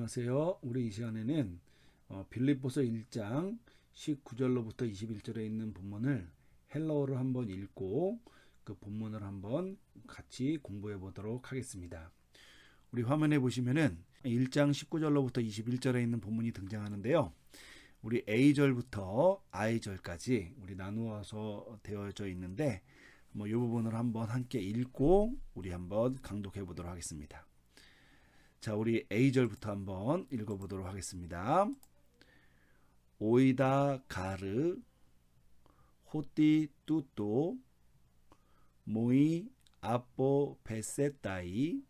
안녕하세요. 우리 이 시간에는 빌립보서 1장 19절로부터 21절에 있는 본문을 헬라어로 한번 읽고 그 본문을 한번 같이 공부해 보도록 하겠습니다. 우리 화면에 보시면은 1장 19절로부터 21절에 있는 본문이 등장하는데요. 우리 A절부터 I절까지 우리 나누어서 되어져 있는데 이 부분을 한번 함께 읽고 우리 한번 강독해 보도록 하겠습니다. 자, 우리 A절부터 한번 읽어보도록 하겠습니다. 오이다 가르 호띠 뚜또 모이 아포 베세타이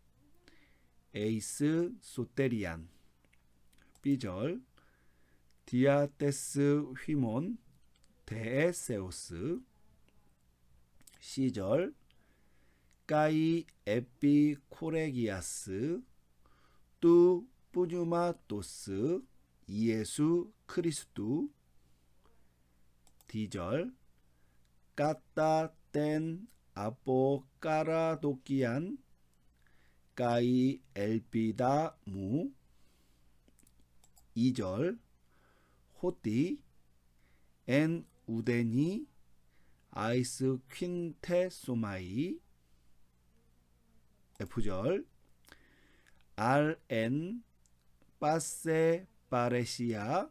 에이스 소테리안 B절 디아테스 휘몬 데에세우스 C절 까이 에피 코레기아스 뚜 뿌뉴마토스 이예수 크리스투 D절 까따 땐 아포 까라도키안 까이 엘피다 무 E절 호띠 엔 우데니 아이스 퀸테 소마이 F절 RN 빠세 파레시아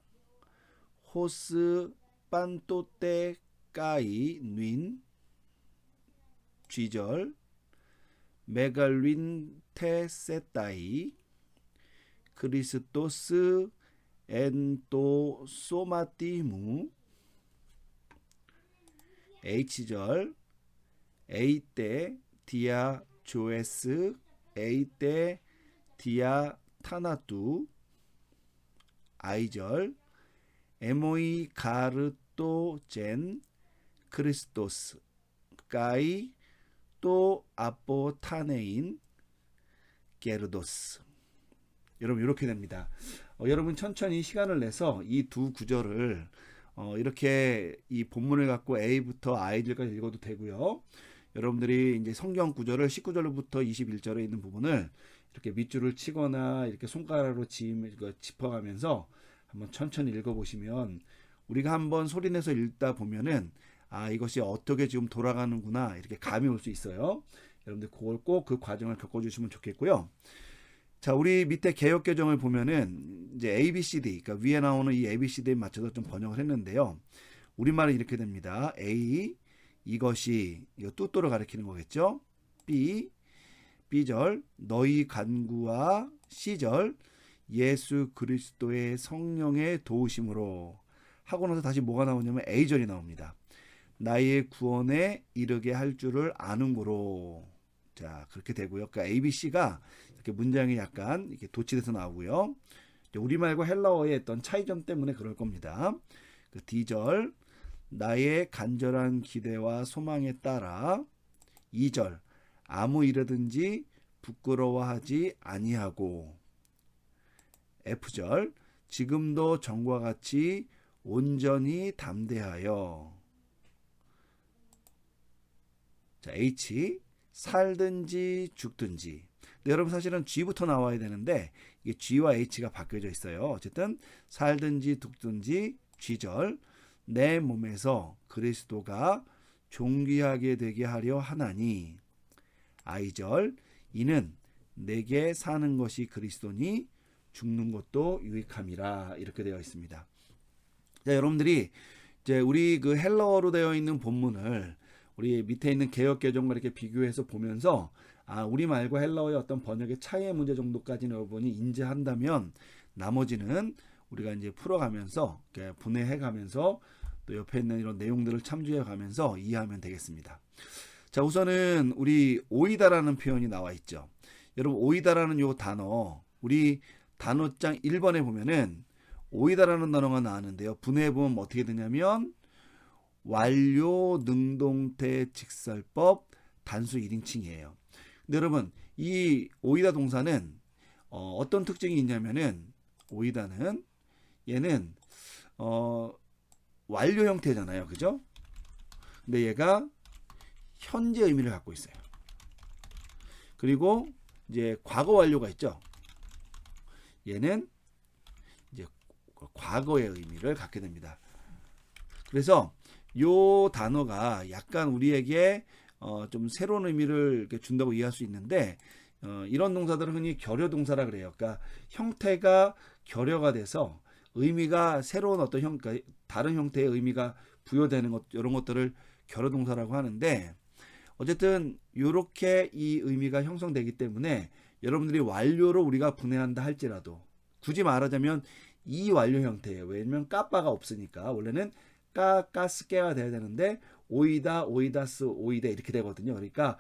호스 판토테 까이 윈 G절 메갈윈 테세타이 크리스토스 엔토 소마티무 H절 에이테 디아 조에스 에이테 디아 타나투 I절 에모이 가르토 젠 크리스토스 까이 또 아포타네인 게르도스. 여러분 이렇게 됩니다. 여러분 천천히 시간을 내서 이 두 구절을 이렇게 이 본문을 갖고 A부터 I절까지 읽어도 되고요. 여러분들이 이제 성경 구절을 19절부터 21절에 있는 부분을 이렇게 밑줄을 치거나 이렇게 손가락으로 짚어가면서 한번 천천히 읽어보시면 우리가 한번 소리내서 읽다 보면은 이것이 어떻게 지금 돌아가는구나 이렇게 감이 올 수 있어요. 여러분들 그걸 꼭 그 과정을 겪어주시면 좋겠고요. 자, 우리 밑에 개역개정을 보면은 이제 ABCD, 그러니까 위에 나오는 이 ABCD에 맞춰서 좀 번역을 했는데요. 우리말은 이렇게 됩니다. A, 이것이, 이거 뚜또를 가리키는 거겠죠. B, B절, 너희 간구와 C절, 예수 그리스도의 성령의 도우심으로 하고 나서 다시 뭐가 나오냐면 A절이 나옵니다. 나의 구원에 이르게 할 줄을 아는 거로. 자, 그렇게 되고요. 그러니까 ABC가 이렇게 문장이 약간 이렇게 도치돼서 나오고요. 우리말과 헬라어의 어떤 차이점 때문에 그럴 겁니다. 그 D절, 나의 간절한 기대와 소망에 따라. 2절, 아무 일이든지 부끄러워하지 아니하고. F절, 지금도 전과 같이 온전히 담대하여. 자, H, 살든지 죽든지. 근데 여러분 사실은 G부터 나와야 되는데 이게 G와 H가 바뀌어져 있어요. 어쨌든 살든지 죽든지 G절, 내 몸에서 그리스도가 존귀하게 되게 하려 하나니. I절, 이는 내게 사는 것이 그리스도니 죽는 것도 유익함이라. 이렇게 되어 있습니다. 자, 여러분들이 이제 우리 그 헬라어로 되어 있는 본문을 우리 밑에 있는 개역개정과 이렇게 비교해서 보면서 우리말과 헬라어의 어떤 번역의 차이의 문제 정도까지는 여러분이 인지한다면 나머지는 우리가 이제 풀어가면서 분해해가면서 또 옆에 있는 이런 내용들을 참조해가면서 이해하면 되겠습니다. 자, 우선은 우리 오이다라는 표현이 나와 있죠. 여러분 오이다라는 요 단어 우리 단어장 1번에 보면은 오이다라는 단어가 나왔는데요. 분해해보면 어떻게 되냐면 완료 능동태 직설법 단수 1인칭이에요. 근데 여러분 이 오이다 동사는 어떤 특징이 있냐면은 오이다는 얘는 완료 형태잖아요. 그죠? 근데 얘가 현재 의미를 갖고 있어요. 그리고 이제 과거 완료가 있죠. 얘는 과거의 의미를 갖게 됩니다. 그래서 요 단어가 약간 우리에게 좀 새로운 의미를 이렇게 준다고 이해할 수 있는데, 이런 동사들은 흔히 결여 동사라 그래요. 그러니까 형태가 결여가 돼서 의미가 새로운 어떤 그러니까 다른 형태의 의미가 부여되는 것, 이런 것들을 결여 동사라고 하는데, 어쨌든 이렇게 이 의미가 형성되기 때문에 여러분들이 완료로 우리가 분해한다 할지라도, 굳이 말하자면 이 완료 형태예요. 왜냐면 까빠가 없으니까. 원래는 까까스케가 돼야 되는데 오이다, 오이다스, 오이데 이렇게 되거든요. 그러니까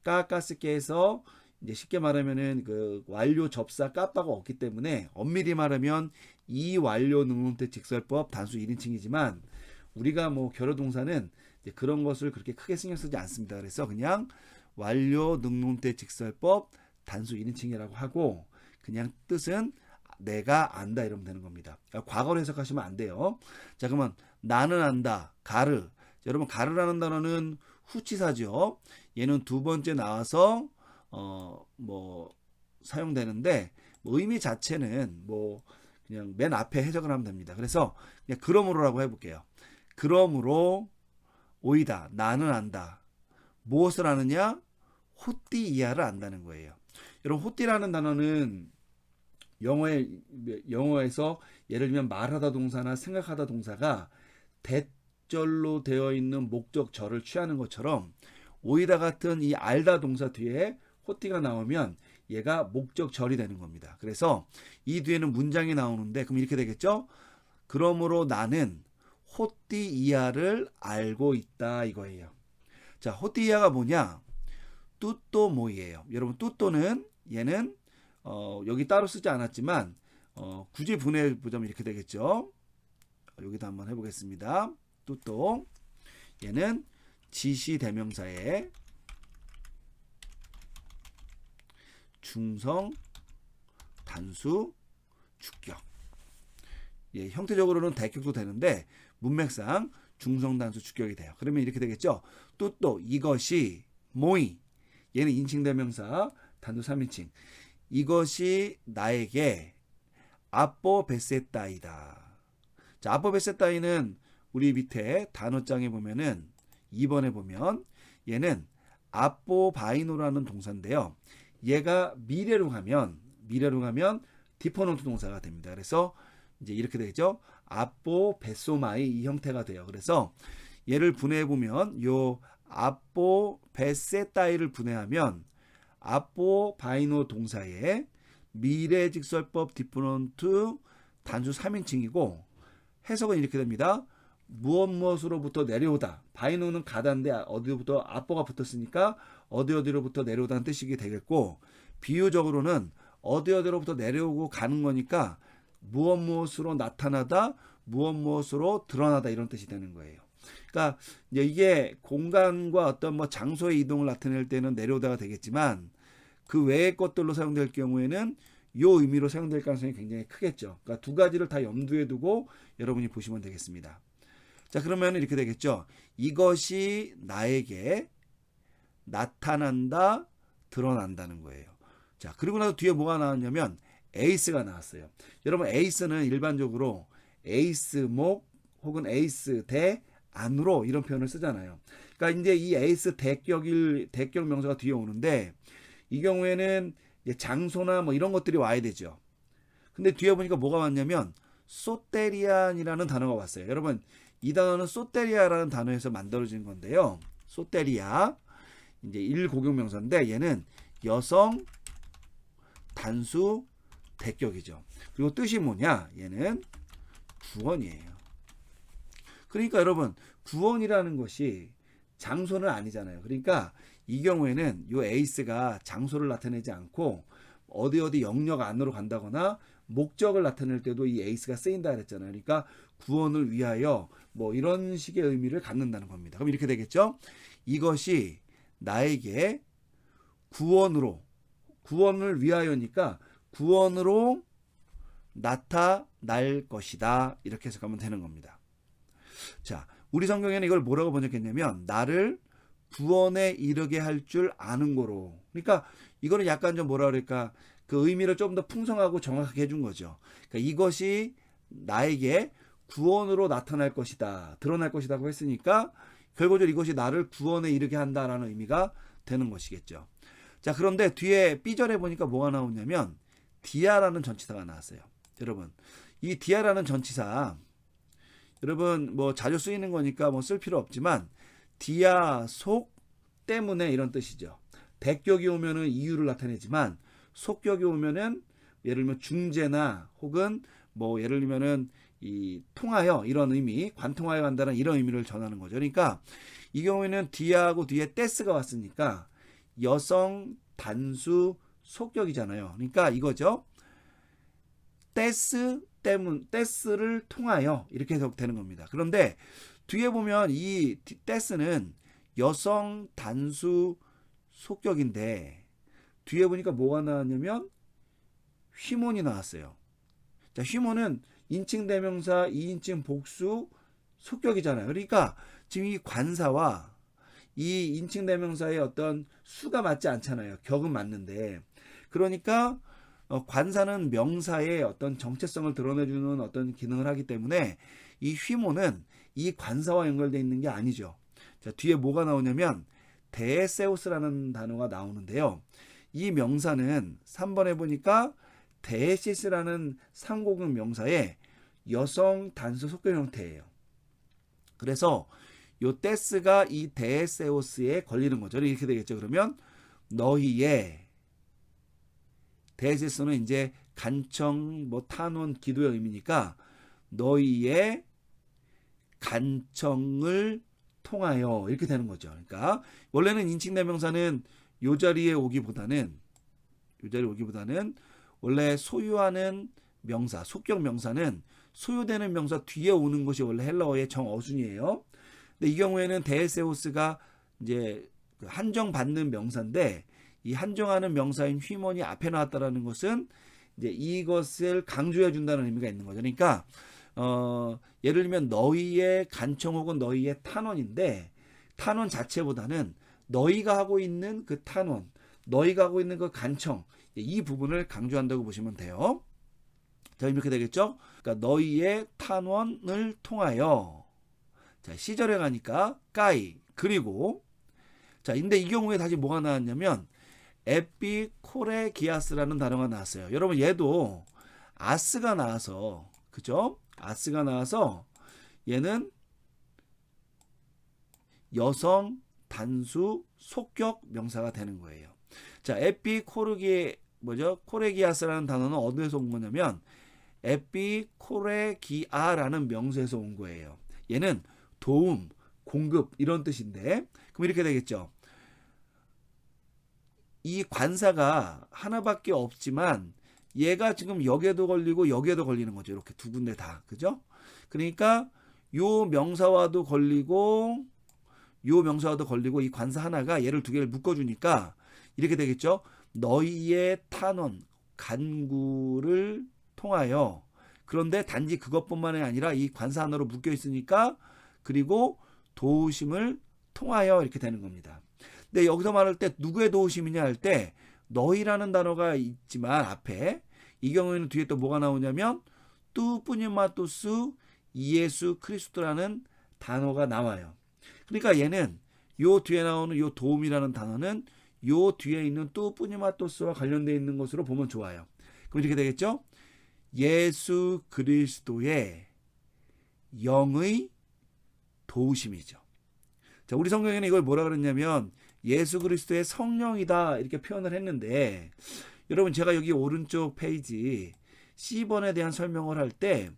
까까스케에서 이제 쉽게 말하면은 그 완료 접사 까빠가 없기 때문에, 엄밀히 말하면 이 완료 능동태 직설법 단수 1인칭이지만 우리가 뭐 결여 동사는 이제 그런 것을 그렇게 크게 신경 쓰지 않습니다. 그래서 그냥 완료 능동태 직설법 단수 1인칭이라고 하고, 그냥 뜻은 내가 안다 이러면 되는 겁니다. 그러니까 과거로 해석하시면 안 돼요. 자, 그러면 나는 안다, 가르. 여러분, 가르라는 단어는 후치사죠. 얘는 두 번째 나와서 뭐 사용되는데, 뭐 의미 자체는 뭐 그냥 맨 앞에 해석을 하면 됩니다. 그래서 그냥 그러므로라고 해볼게요. 그러므로 오이다, 나는 안다. 무엇을 아느냐? 호띠 이하를 안다는 거예요. 여러분, 호띠라는 단어는 영어에서 예를 들면 말하다 동사나 생각하다 동사가 대절로 되어 있는 목적절을 취하는 것처럼, 오이다 같은 이 알다 동사 뒤에 호띠가 나오면 얘가 목적절이 되는 겁니다. 그래서 이 뒤에는 문장이 나오는데, 그럼 이렇게 되겠죠? 그러므로 나는 호띠 이하를 알고 있다 이거예요. 자, 호띠 이하가 뭐냐? 뚜또 모이예요. 여러분, 뚜또는 얘는 여기 따로 쓰지 않았지만 굳이 분해해 보자면 이렇게 되겠죠. 여기도 한번 해보겠습니다. 뚜또, 얘는 지시 대명사의 중성 단수 주격. 예, 형태적으로는 대격도 되는데 문맥상 중성 단수 주격이 돼요. 그러면 이렇게 되겠죠. 뚜또, 이것이 모이, 얘는 인칭 대명사 단수 3인칭. 이것이 나에게 아뽀 베세따이다. 자, 아뽀 베세따이는 우리 밑에 단어장에 보면은 2번에 보면 얘는 아뽀 바이노라는 동사인데요. 얘가 미래로 가면 디퍼넌트 동사가 됩니다. 그래서 이제 이렇게 되겠죠. 아뽀 베소마이, 이 형태가 돼요. 그래서 얘를 분해해 보면 요 아뽀 베세따이를 분해하면 아뽀 바이노 동사의 미래 직설법 디퍼넌트 단수 3인칭이고, 해석은 이렇게 됩니다. 무엇으로부터 내려오다. 바이노는 가다인데 어디로부터 아뽀가 붙었으니까 어디로부터 내려오다는 뜻이 되겠고, 비유적으로는 어디로부터 내려오고 가는 거니까 무엇으로 나타나다, 무엇으로 드러나다, 이런 뜻이 되는 거예요. 그러니까 이제 이게 공간과 어떤 뭐 장소의 이동을 나타낼 때는 내려오다가 되겠지만, 그 외의 것들로 사용될 경우에는 이 의미로 사용될 가능성이 굉장히 크겠죠. 그러니까 두 가지를 다 염두에 두고 여러분이 보시면 되겠습니다. 자, 그러면 이렇게 되겠죠. 이것이 나에게 나타난다, 드러난다는 거예요. 자, 그리고 나서 뒤에 뭐가 나왔냐면 에이스가 나왔어요. 여러분, 에이스는 일반적으로 에이스목 혹은 에이스 대 안으로 이런 표현을 쓰잖아요. 그러니까 이제 이 에이스 대격 명사가 뒤에 오는데, 이 경우에는 장소나 뭐 이런 것들이 와야 되죠. 근데 뒤에 보니까 뭐가 왔냐면 소테리안이라는 단어가 왔어요. 여러분, 이 단어는 소테리아라는 단어에서 만들어진 건데요. 소테리아, 이제 일고격 명사인데 얘는 여성 단수 대격이죠. 그리고 뜻이 뭐냐? 얘는 구원이에요. 그러니까 여러분, 구원이라는 것이 장소는 아니잖아요. 그러니까 이 경우에는 이 에이스가 장소를 나타내지 않고 어디 영역 안으로 간다거나 목적을 나타낼 때도 이 에이스가 쓰인다 그랬잖아요. 그러니까 구원을 위하여 뭐 이런 식의 의미를 갖는다는 겁니다. 그럼 이렇게 되겠죠. 이것이 나에게 구원을 위하여니까 구원으로 나타날 것이다, 이렇게 해석하면 되는 겁니다. 자, 우리 성경에는 이걸 뭐라고 번역했냐면 나를 구원에 이르게 할 줄 아는 거로. 그러니까 이거는 약간 좀 뭐라 그럴까, 그 의미를 좀 더 풍성하고 정확하게 해준 거죠. 그러니까 이것이 나에게 구원으로 나타날 것이다, 드러날 것이라고 했으니까 결과적으로 이것이 나를 구원에 이르게 한다라는 의미가 되는 것이겠죠. 자, 그런데 뒤에 B절에 보니까 뭐가 나오냐면 디아라는 전치사가 나왔어요. 여러분, 이 디아라는 전치사, 여러분 뭐 자주 쓰이는 거니까 뭐 쓸 필요 없지만 디아 속 때문에 이런 뜻이죠. 대격이 오면은 이유를 나타내지만 속격이 오면은 예를 들면 중재나 혹은 뭐 예를 들면은 이 통하여 이런 의미, 관통하여 간다는 이런 의미를 전하는 거죠. 그러니까 이 경우에는 디아하고 뒤에 떼스가 왔으니까 여성 단수 속격이잖아요. 그러니까 이거죠. 떼스 때문, 떼스를 통하여 이렇게 해석되는 겁니다. 그런데 뒤에 보면 이 떼스는 여성 단수 속격인데 뒤에 보니까 뭐가 나왔냐면 휘몬이 나왔어요. 자, 휘몬은 인칭 대명사 2인칭 복수 속격이잖아요. 그러니까 지금 이 관사와 이 인칭 대명사의 어떤 수가 맞지 않잖아요. 격은 맞는데. 그러니까 관사는 명사의 어떤 정체성을 드러내주는 어떤 기능을 하기 때문에 이 휘모는 이 관사와 연결되어 있는 게 아니죠. 자, 뒤에 뭐가 나오냐면 데세우스라는 단어가 나오는데요. 이 명사는 3번에 보니까 데시스라는 상고급 명사의 여성 단수 속격 형태예요. 그래서 요 떼스가 이 데세우스에 걸리는 거죠. 이렇게 되겠죠. 그러면 너희의 데세스는 이제 간청, 뭐 탄원, 기도의 의미니까 너희의 간청을 통하여 이렇게 되는 거죠. 그러니까 원래는 인칭 대명사는 요 자리에 오기보다는 원래 소유하는 명사, 속격 명사는 소유되는 명사 뒤에 오는 것이 원래 헬라어의 정어순이에요. 근데 이 경우에는 데세우스가 이제 한정받는 명사인데 이 한정하는 명사인 휘몬이 앞에 나왔다라는 것은 이제 이것을 강조해 준다는 의미가 있는 거죠. 그러니까 예를 들면 너희의 간청 혹은 너희의 탄원인데 탄원 자체보다는 너희가 하고 있는 그 탄원, 너희가 하고 있는 그 간청, 이 부분을 강조한다고 보시면 돼요. 자, 이렇게 되겠죠? 그러니까 너희의 탄원을 통하여. 자, C절에 가니까 까이. 그리고 자, 근데 이 경우에 다시 뭐가 나왔냐면 에피코레기아스라는 단어가 나왔어요. 여러분 얘도 아스가 나와서, 그죠? 아스가 나와서 얘는 여성 단수 속격 명사가 되는 거예요. 자, 코레기아스라는 단어는 어디에서 온 거냐면 에피코레기아라는 명사에서 온 거예요. 얘는 도움, 공급 이런 뜻인데 그럼 이렇게 되겠죠. 이 관사가 하나밖에 없지만 얘가 지금 여기에도 걸리고 여기에도 걸리는 거죠. 이렇게 두 군데 다. 그죠? 그러니까 요 명사와도 걸리고 요 명사와도 걸리고 이 관사 하나가 얘를 두 개를 묶어주니까 이렇게 되겠죠. 너희의 탄원, 간구를 통하여. 그런데 단지 그것뿐만이 아니라 이 관사 하나로 묶여 있으니까 그리고 도우심을 통하여 이렇게 되는 겁니다. 근데 여기서 말할 때 누구의 도우심이냐 할 때 너희라는 단어가 있지만 앞에 이 경우에는 뒤에 또 뭐가 나오냐면 뚜뿌니마토스 이예수 크리스토라는 단어가 나와요. 그러니까 얘는 요 뒤에 나오는 요 도움이라는 단어는 요 뒤에 있는 뚜뿌니마토스와 관련되어 있는 것으로 보면 좋아요. 그럼 이렇게 되겠죠? 예수 그리스도의 영의 도우심이죠. 자, 우리 성경에는 이걸 뭐라 그랬냐면 예수 그리스도의 성령이다 이렇게 표현을 했는데 여러분 제가 여기 오른쪽 페이지 C번에 대한 설명을 할 때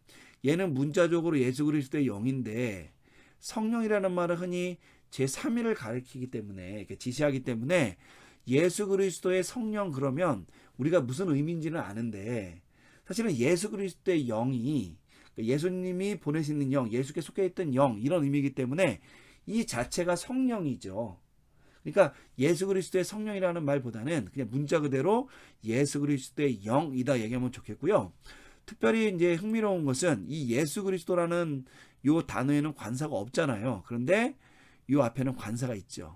얘는 문자적으로 예수 그리스도의 영인데 성령이라는 말은 흔히 제3위를 가리키기 때문에 이렇게 지시하기 때문에 예수 그리스도의 성령 그러면 우리가 무슨 의미인지는 아는데 사실은 예수 그리스도의 영이 예수님이 보내시는 영, 예수께 속해 있던 영 이런 의미이기 때문에 이 자체가 성령이죠. 그러니까 예수 그리스도의 성령이라는 말보다는 그냥 문자 그대로 예수 그리스도의 영이다 얘기하면 좋겠고요. 특별히 이제 흥미로운 것은 이 예수 그리스도라는 요 단어에는 관사가 없잖아요. 그런데 요 앞에는 관사가 있죠.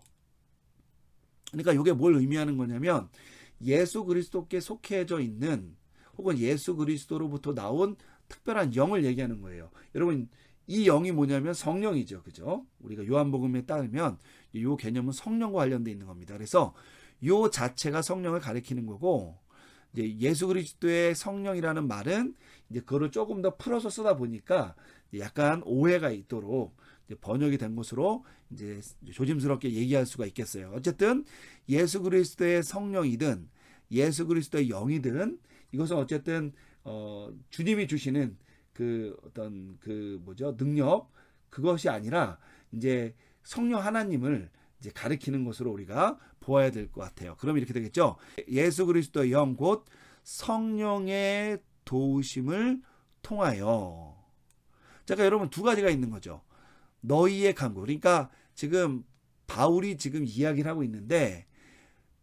그러니까 이게 뭘 의미하는 거냐면 예수 그리스도께 속해져 있는 혹은 예수 그리스도로부터 나온 특별한 영을 얘기하는 거예요. 여러분, 이 영이 뭐냐면 성령이죠. 그죠? 우리가 요한복음에 따르면 이 개념은 성령과 관련되어 있는 겁니다. 그래서 요 자체가 성령을 가리키는 거고, 이제 예수 그리스도의 성령이라는 말은 이제 그거를 조금 더 풀어서 쓰다 보니까 약간 오해가 있도록 번역이 된 것으로 이제 조심스럽게 얘기할 수가 있겠어요. 어쨌든 예수 그리스도의 성령이든 예수 그리스도의 영이든 이것은 어쨌든 주님이 주시는 그 어떤 그 능력, 그것이 아니라 이제 성령 하나님을 이제 가리키는 것으로 우리가 보아야 될 것 같아요. 그럼 이렇게 되겠죠. 예수 그리스도의 영 곧 성령의 도우심을 통하여. 자, 그러니까 여러분 두 가지가 있는 거죠. 너희의 간구. 그러니까 지금 바울이 지금 이야기를 하고 있는데,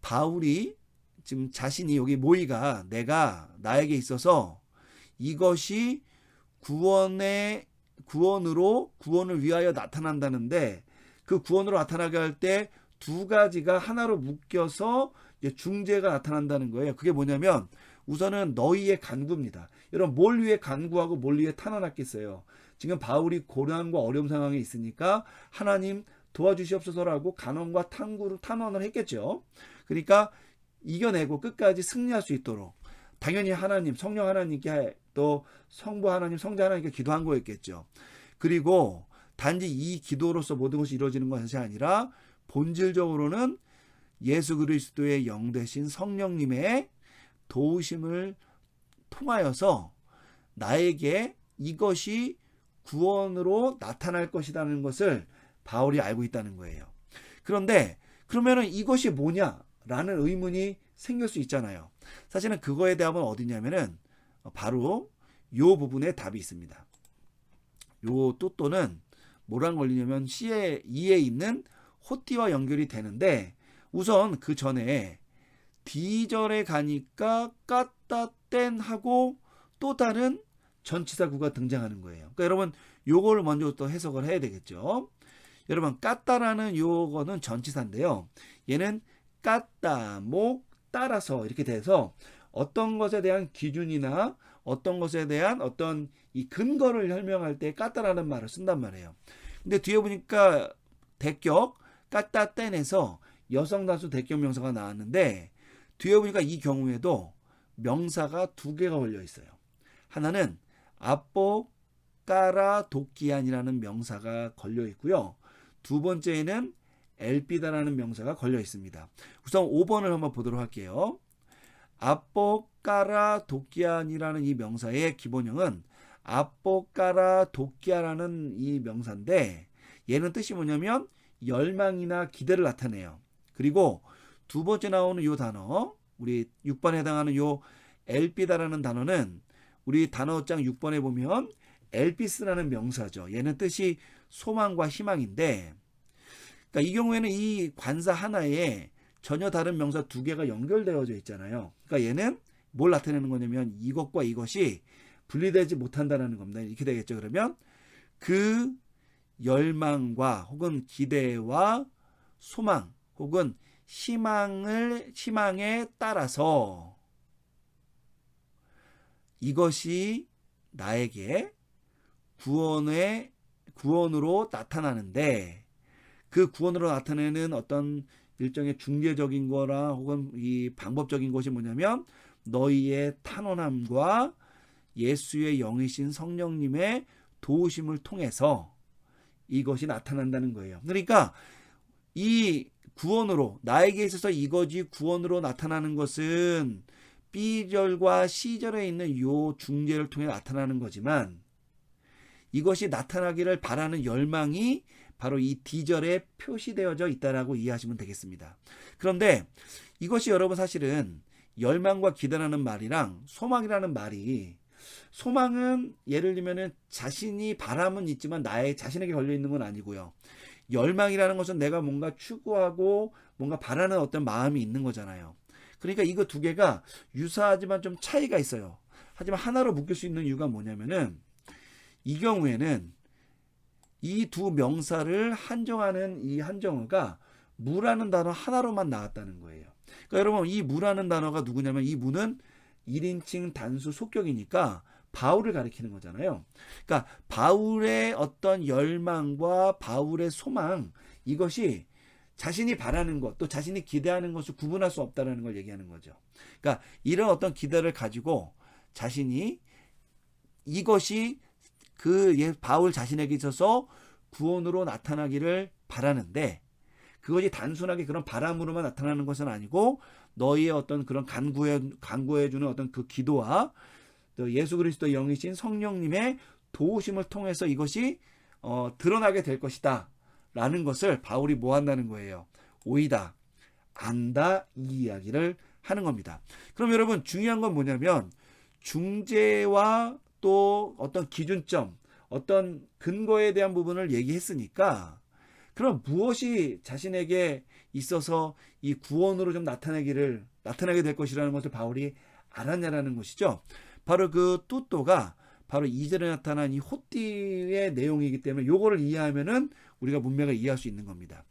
바울이 지금 자신이 여기 모이가 내가 나에게 있어서 이것이 구원을 위하여 나타난다는데, 그 구원으로 나타나게 할 때 두 가지가 하나로 묶여서 중재가 나타난다는 거예요. 그게 뭐냐면 우선은 너희의 간구입니다. 여러분, 뭘 위해 간구하고 뭘 위해 탄원하겠어요? 지금 바울이 고난과 어려움 상황에 있으니까 하나님 도와주시옵소서라고 간언과 탄원을 했겠죠. 그러니까 이겨내고 끝까지 승리할 수 있도록 당연히 하나님, 성령 하나님께, 또 성부 하나님, 성자 하나님께 기도한 거였겠죠. 그리고 단지 이 기도로서 모든 것이 이루어지는 것이 아니라 본질적으로는 예수 그리스도의 영 되신 성령님의 도우심을 통하여서 나에게 이것이 구원으로 나타날 것이라는 것을 바울이 알고 있다는 거예요. 그런데 그러면은 이것이 뭐냐라는 의문이 생길 수 있잖아요. 사실은 그거에 대한 어디냐면은 바로 요 부분에 답이 있습니다. 요 또는 뭐랑 걸리냐면 C에 2에 있는 호띠와 연결이 되는데, 우선 그 전에 D절에 가니까 까따 땐 하고 또 다른 전치사구가 등장하는 거예요. 그러니까 여러분 요거를 먼저 또 해석을 해야 되겠죠. 여러분, 까따라는 요거는 전치사인데요. 얘는 까따, 따라서 이렇게 돼서 어떤 것에 대한 기준이나 어떤 것에 대한 어떤 이 근거를 설명할 때 까따라는 말을 쓴단 말이에요. 근데 뒤에 보니까 대격 까따 땐에서 여성다수 대격 명사가 나왔는데, 뒤에 보니까 이 경우에도 명사가 두 개가 걸려 있어요. 하나는 아뽀까라 도끼안이라는 명사가 걸려 있고요. 두 번째에는 엘피다라는 명사가 걸려 있습니다. 우선 5번을 한번 보도록 할게요. 아뽀까라 도끼안이라는 이 명사의 기본형은 아뽀까라 도끼아라는 이 명사인데, 얘는 뜻이 뭐냐면 열망이나 기대를 나타내요. 그리고 두 번째 나오는 이 단어, 우리 6번에 해당하는 요 엘피다라는 단어는 우리 단어장 6번에 보면 엘피스라는 명사죠. 얘는 뜻이 소망과 희망인데, 그러니까 이 경우에는 이 관사 하나에 전혀 다른 명사 두 개가 연결되어져 있잖아요. 그러니까 얘는 뭘 나타내는 거냐면 이것과 이것이 분리되지 못한다는 겁니다. 이렇게 되겠죠. 그러면 그 열망과 혹은 기대와 소망 혹은 희망에 따라서 이것이 나에게 구원으로 나타나는데, 그 구원으로 나타내는 어떤 일종의 중개적인 거나 혹은 이 방법적인 것이 뭐냐면 너희의 탄원함과 예수의 영이신 성령님의 도우심을 통해서 이것이 나타난다는 거예요. 그러니까 이 구원으로, 나에게 있어서 이것이 구원으로 나타나는 것은 B절과 C절에 있는 요 중재를 통해 나타나는 거지만, 이것이 나타나기를 바라는 열망이 바로 이 D절에 표시되어져 있다라고 이해하시면 되겠습니다. 그런데 이것이 여러분 사실은 열망과 기대라는 말이랑 소망이라는 말이, 소망은 예를 들면 자신이 바람은 있지만 나의 자신에게 걸려있는 건 아니고요. 열망이라는 것은 내가 뭔가 추구하고 뭔가 바라는 어떤 마음이 있는 거잖아요. 그러니까 이거 두 개가 유사하지만 좀 차이가 있어요. 하지만 하나로 묶일 수 있는 이유가 뭐냐면은, 이 경우에는 이 두 명사를 한정하는 이 한정어가 무라는 단어 하나로만 나왔다는 거예요. 그러니까 여러분, 이 무라는 단어가 누구냐면 이 무는 1인칭 단수 속격이니까 바울을 가리키는 거잖아요. 그러니까 바울의 어떤 열망과 바울의 소망, 이것이 자신이 바라는 것, 또 자신이 기대하는 것을 구분할 수 없다는 걸 얘기하는 거죠. 그러니까 이런 어떤 기대를 가지고 자신이 이것이 바울 자신에게 있어서 구원으로 나타나기를 바라는데, 그것이 단순하게 그런 바람으로만 나타나는 것은 아니고 너희의 어떤 그런 간구해주는 어떤 그 기도와 또 예수 그리스도의 영이신 성령님의 도우심을 통해서 이것이 드러나게 될 것이다 라는 것을 바울이 뭐 한다는 거예요? 오이다, 안다, 이 이야기를 하는 겁니다. 그럼 여러분, 중요한 건 뭐냐면 중재와 또 어떤 기준점, 어떤 근거에 대한 부분을 얘기했으니까, 그럼 무엇이 자신에게 있어서 이 구원으로 좀 나타나게 될 것이라는 것을 바울이 알았냐라는 것이죠. 바로 그 뚜또가 바로 2절에 나타난 이 호띠의 내용이기 때문에 요거를 이해하면은 우리가 문맥을 이해할 수 있는 겁니다.